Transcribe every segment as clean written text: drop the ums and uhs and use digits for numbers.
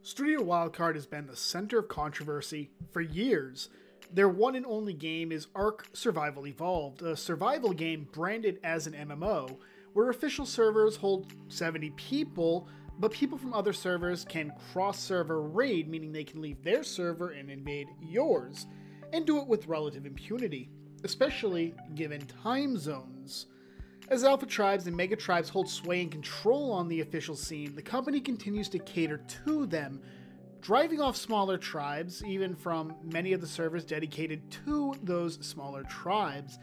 Studio Wildcard has been the center of controversy for years. Their one and only game is Ark Survival Evolved, a survival game branded as an MMO, where official servers hold 70 people, but people from other servers can cross-server raid, meaning they can leave their server and invade yours, and do it with relative impunity, especially given time zones. As alpha tribes and mega tribes hold sway and control on the official scene, the company continues to cater to them, driving off smaller tribes, even from many of the servers dedicated to those smaller tribes.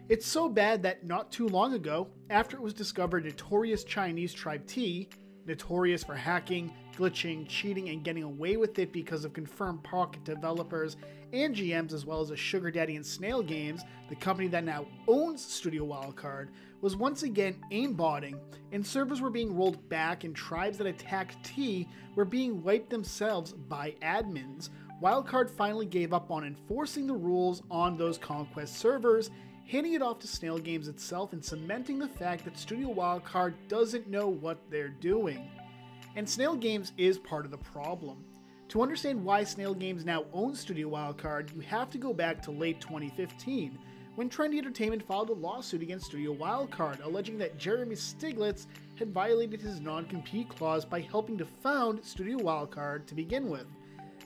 It's so bad that not too long ago, after it was discovered notorious Chinese tribe T, notorious for hacking, glitching, cheating, and getting away with it because of confirmed pocket developers and GMs, as well as a sugar daddy and Snail Games, the company that now owns Studio Wildcard, was once again aimbotting, and servers were being rolled back and tribes that attacked T were being wiped themselves by admins. Wildcard finally gave up on enforcing the rules on those conquest servers, handing it off to Snail Games itself and cementing the fact that Studio Wildcard doesn't know what they're doing. And Snail Games is part of the problem. To understand why Snail Games now owns Studio Wildcard, you have to go back to late 2015, when Trendy Entertainment filed a lawsuit against Studio Wildcard, alleging that Jeremy Stiglitz had violated his non-compete clause by helping to found Studio Wildcard to begin with,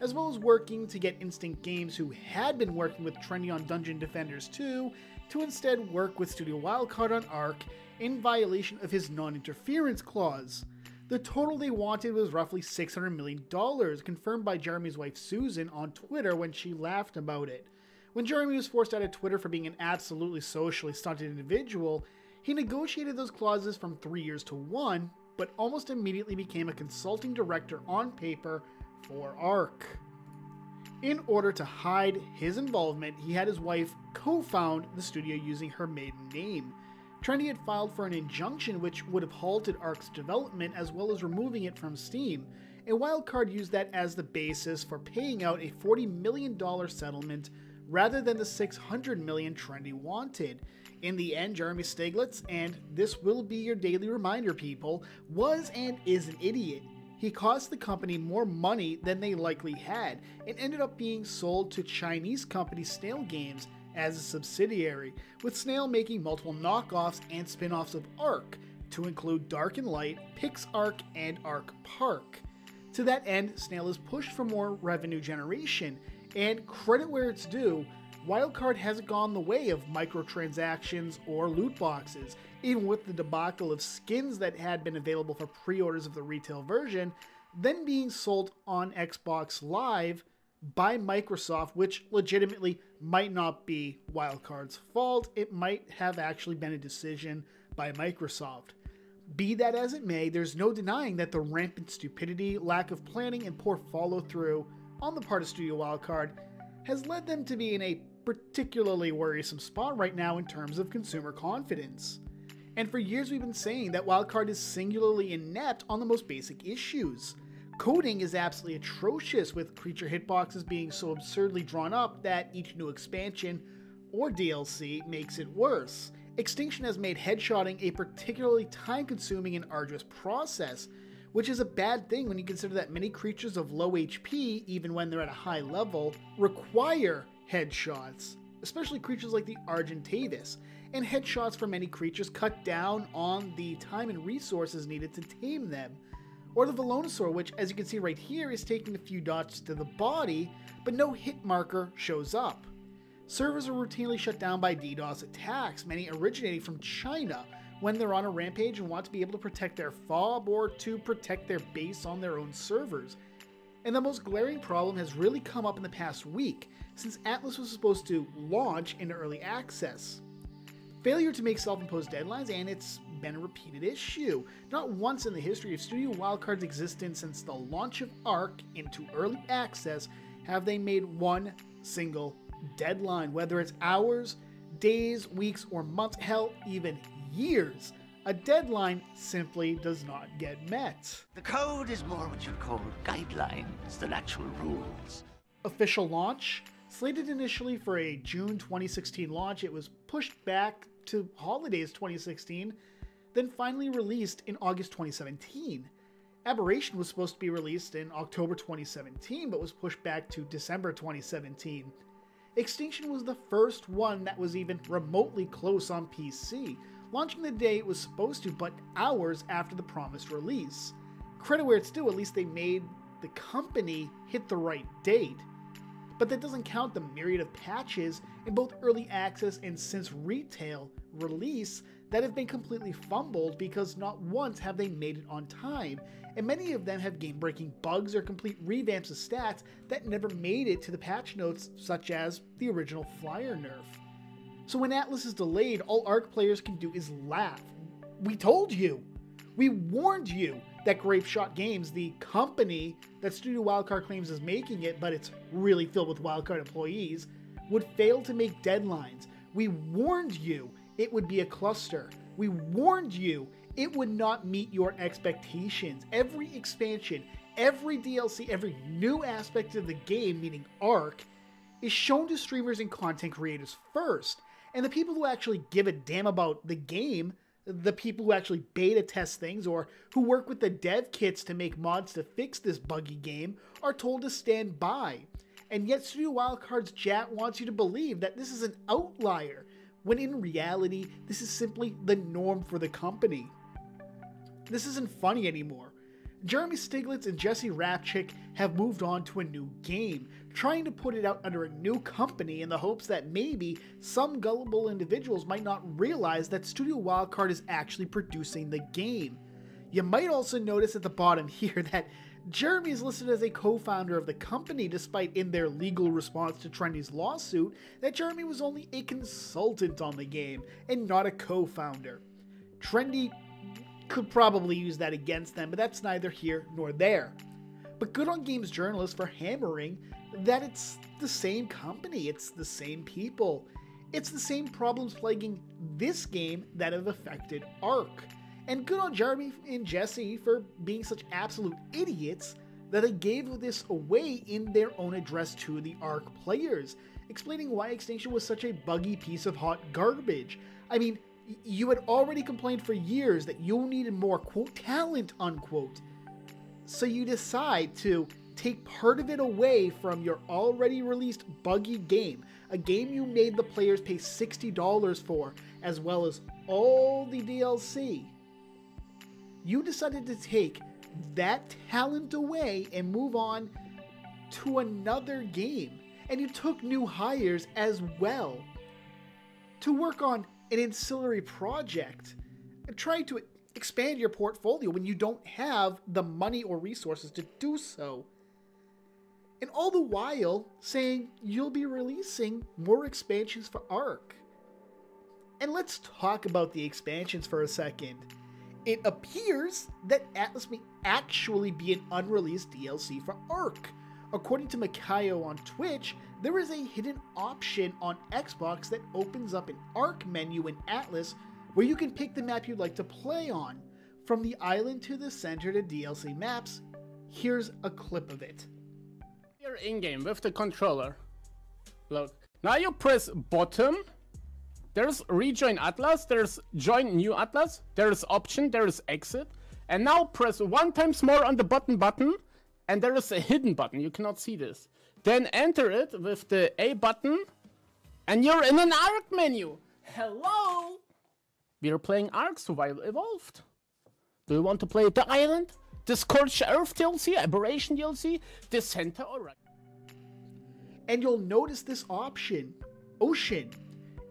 as well as working to get Instinct Games, who had been working with Trendy on Dungeon Defenders 2, to instead work with Studio Wildcard on Ark in violation of his non-interference clause. The total they wanted was roughly $600 million, confirmed by Jeremy's wife Susan on Twitter when she laughed about it. When Jeremy was forced out of Twitter for being an absolutely socially stunted individual, he negotiated those clauses from 3 years to 1, but almost immediately became a consulting director on paper for Ark. In order to hide his involvement, he had his wife co-found the studio using her maiden name. Trendy had filed for an injunction which would have halted Ark's development as well as removing it from Steam, and Wildcard used that as the basis for paying out a $40 million settlement rather than the $600 million Trendy wanted. In the end, Jeremy Stiglitz, and this will be your daily reminder, people, was and is an idiot. He cost the company more money than they likely had, and ended up being sold to Chinese company Snail Games as a subsidiary, with Snail making multiple knockoffs and spin-offs of Ark, to include Dark and Light, PixArk, and Ark Park. To that end, Snail is pushed for more revenue generation, and credit where it's due, Wildcard hasn't gone the way of microtransactions or loot boxes, even with the debacle of skins that had been available for pre-orders of the retail version, then being sold on Xbox Live by Microsoft, which legitimately might not be Wildcard's fault. It might have actually been a decision by Microsoft. Be that as it may, there's no denying that the rampant stupidity, lack of planning, and poor follow-through on the part of Studio Wildcard has led them to be in a particularly worrisome spot right now in terms of consumer confidence. And for years we've been saying that Wildcard is singularly inept on the most basic issues. Coding is absolutely atrocious, with creature hitboxes being so absurdly drawn up that each new expansion or DLC makes it worse. Extinction has made headshotting a particularly time-consuming and arduous process, which is a bad thing when you consider that many creatures of low HP, even when they're at a high level, require headshots, especially creatures like the Argentavis, and headshots for many creatures cut down on the time and resources needed to tame them. Or the Velonosaur, which, as you can see right here, is taking a few dots to the body, but no hit marker shows up. Servers are routinely shut down by DDoS attacks, many originating from China, when they're on a rampage and want to be able to protect their FOB or to protect their base on their own servers. And the most glaring problem has really come up in the past week, since Atlas was supposed to launch into early access. Failure to make self-imposed deadlines, and it's been a repeated issue. Not once in the history of Studio Wildcard's existence since the launch of Ark into early access have they made one single deadline, whether it's hours, days, weeks, or months, hell, even years. A deadline simply does not get met. The code is more what you'd call guidelines than actual rules. Official launch? Slated initially for a June 2016 launch, it was pushed back to holidays 2016, then finally released in August 2017. Aberration was supposed to be released in October 2017, but was pushed back to December 2017. Extinction was the first one that was even remotely close on PC, launching the day it was supposed to, but hours after the promised release. Credit where it's due, at least they made the company hit the right date. But that doesn't count the myriad of patches in both early access and since retail release that have been completely fumbled because not once have they made it on time, and many of them have game-breaking bugs or complete revamps of stats that never made it to the patch notes, such as the original flyer nerf. So when Atlas is delayed, all ARC players can do is laugh. We told you! We warned you that Grapeshot Games, the company that Studio Wildcard claims is making it, but it's really filled with Wildcard employees, would fail to make deadlines. We warned you it would be a cluster. We warned you it would not meet your expectations. Every expansion, every DLC, every new aspect of the game, meaning ARC, is shown to streamers and content creators first. And the people who actually give a damn about the game, the people who actually beta test things or who work with the dev kits to make mods to fix this buggy game, are told to stand by. And yet Studio Wildcard's chat wants you to believe that this is an outlier, when in reality, this is simply the norm for the company. This isn't funny anymore. Jeremy Stiglitz and Jesse Rapchick have moved on to a new game, trying to put it out under a new company in the hopes that maybe some gullible individuals might not realize that Studio Wildcard is actually producing the game. You might also notice at the bottom here that Jeremy is listed as a co-founder of the company, despite in their legal response to Trendy's lawsuit that Jeremy was only a consultant on the game and not a co-founder. Trendy could probably use that against them, but that's neither here nor there. But good on games journalists for hammering that it's the same company, it's the same people, it's the same problems plaguing this game that have affected ARC. And good on Jeremy and Jesse for being such absolute idiots that they gave this away in their own address to the ARC players, explaining why Extinction was such a buggy piece of hot garbage. I mean, you had already complained for years that you needed more, quote, talent, unquote. So you decide to take part of it away from your already released buggy game, a game you made the players pay $60 for, as well as all the DLC. You decided to take that talent away and move on to another game. And you took new hires as well to work on an ancillary project and trying to expand your portfolio when you don't have the money or resources to do so. And all the while saying you'll be releasing more expansions for ARC. And let's talk about the expansions for a second. It appears that Atlas may actually be an unreleased DLC for ARC. According to Makayo on Twitch, there is a hidden option on Xbox that opens up an ARC menu in Atlas where you can pick the map you'd like to play on. From the island to the center to DLC maps, here's a clip of it. You're in-game with the controller. Look, now you press bottom. There's rejoin Atlas, there's join new Atlas, there's option, there's exit. And now press 1 times more on the button, and there is a hidden button, you cannot see this. Then enter it with the A button, and you're in an ARC menu. Hello! We are playing ARC Survival Evolved. Do you want to play the island, the Scorched Earth DLC, Aberration DLC, the center, alright. And you'll notice this option, Ocean.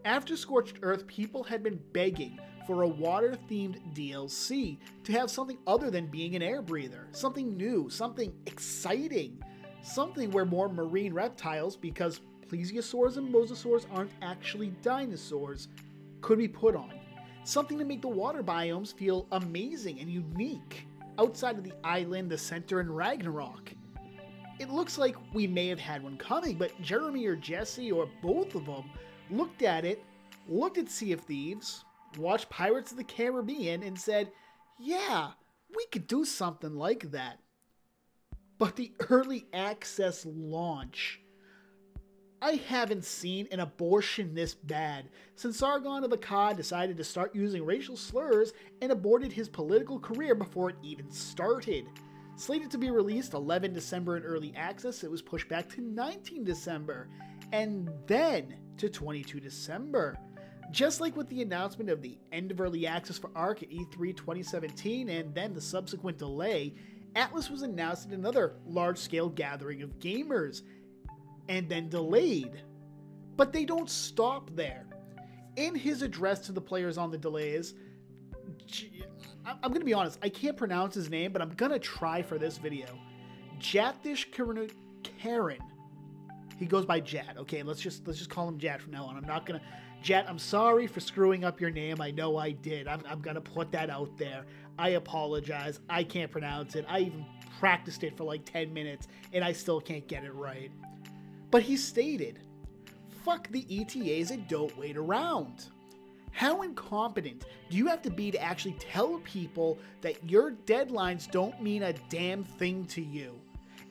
After Scorched Earth, people had been begging for a water-themed DLC to have something other than being an air breather, something new, something exciting, something where more marine reptiles, because plesiosaurs and mosasaurs aren't actually dinosaurs, could be put on. Something to make the water biomes feel amazing and unique, outside of the island, the center, and Ragnarok. It looks like we may have had one coming, but Jeremy or Jesse, or both of them, looked at it, looked at Sea of Thieves, watched Pirates of the Caribbean, and said, yeah, we could do something like that. But the early access launch, I haven't seen an abortion this bad since Sargon of Akkad decided to start using racial slurs and aborted his political career before it even started. Slated to be released 11 December in early access, it was pushed back to 19 December, and then to 22 December. Just like with the announcement of the end of early access for ARK at E3 2017 and then the subsequent delay, Atlas was announced at another large-scale gathering of gamers, and then delayed. But they don't stop there. In his address to the players on the delays, I'm going to be honest, I can't pronounce his name, but I'm going to try for this video. Jatish Karen. He goes by Jat. Okay, let's just call him Jat from now on. I'm not going to... Jat, I'm sorry for screwing up your name. I know I did. I'm going to put that out there. I apologize. I can't pronounce it. I even practiced it for like 10 minutes, and I still can't get it right. But he stated, fuck the ETAs and don't wait around. How incompetent do you have to be to actually tell people that your deadlines don't mean a damn thing to you?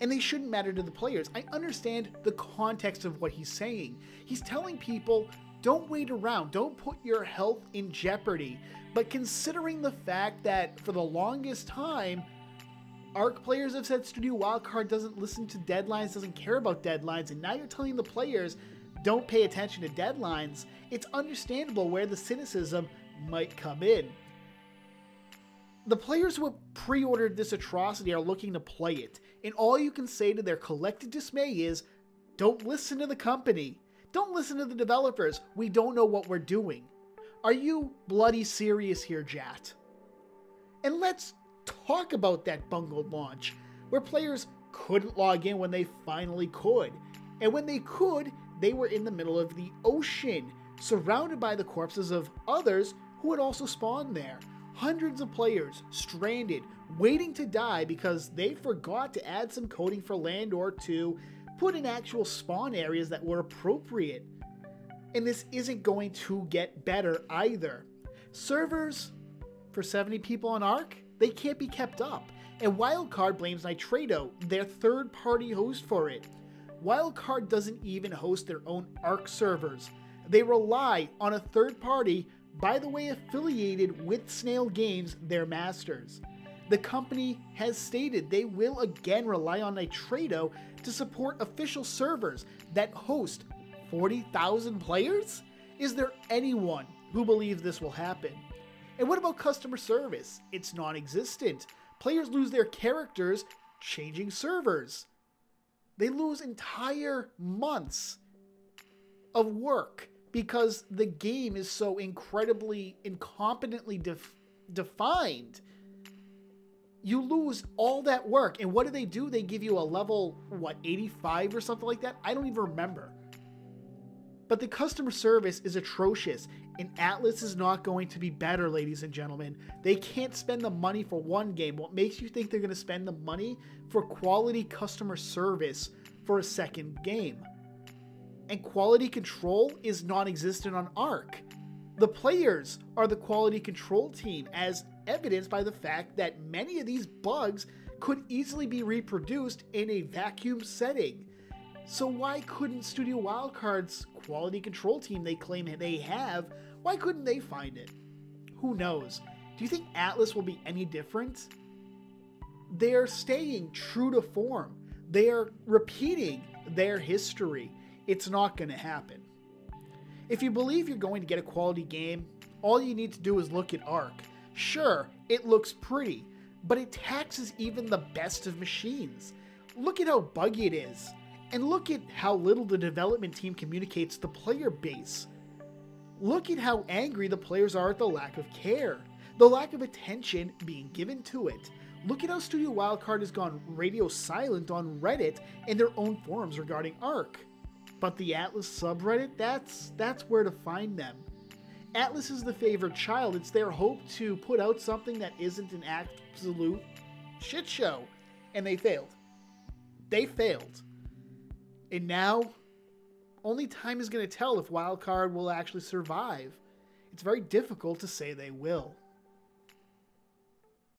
And they shouldn't matter to the players. I understand the context of what he's saying. He's telling people, don't wait around, don't put your health in jeopardy. But considering the fact that for the longest time, ARK players have said Studio Wildcard doesn't listen to deadlines, doesn't care about deadlines, and now you're telling the players, don't pay attention to deadlines, it's understandable where the cynicism might come in. The players who have pre-ordered this atrocity are looking to play it, and all you can say to their collective dismay is, don't listen to the company. Don't listen to the developers. We don't know what we're doing. Are you bloody serious here, Jat? And let's talk about that bungled launch, where players couldn't log in when they finally could. And when they could, they were in the middle of the ocean, surrounded by the corpses of others who had also spawned there. Hundreds of players stranded, waiting to die because they forgot to add some coding for land or to put in actual spawn areas that were appropriate. And this isn't going to get better either. Servers for 70 people on ARK, they can't be kept up. And Wildcard blames Nitredo, their third-party host, for it. Wildcard doesn't even host their own ARK servers. They rely on a third party, by the way affiliated with Snail Games, their masters. The company has stated they will again rely on Nitredo to support official servers that host 40,000 players? Is there anyone who believes this will happen? And what about customer service? It's non-existent. Players lose their characters changing servers. They lose entire months of work because the game is so incredibly incompetently defined. You lose all that work, and what do? They give you a level, 85 or something like that? I don't even remember. But the customer service is atrocious, and Atlas is not going to be better, ladies and gentlemen. They can't spend the money for one game. What makes you think they're going to spend the money for quality customer service for a second game? And quality control is non-existent on ARK. The players are the quality control team, as evidenced by the fact that many of these bugs could easily be reproduced in a vacuum setting. So why couldn't Studio Wildcard's quality control team they claim they have, why couldn't they find it? Who knows? Do you think Atlas will be any different? They are staying true to form. They are repeating their history. It's not going to happen. If you believe you're going to get a quality game, all you need to do is look at ARK. Sure, it looks pretty, but it taxes even the best of machines. Look at how buggy it is, and look at how little the development team communicates to the player base. Look at how angry the players are at the lack of care, the lack of attention being given to it. Look at how Studio Wildcard has gone radio silent on Reddit and their own forums regarding ARK. But the Atlas subreddit, that's where to find them. Atlas is the favorite child. It's their hope to put out something that isn't an absolute shit show. And they failed. They failed. And now, only time is going to tell if Wildcard will actually survive. It's very difficult to say they will.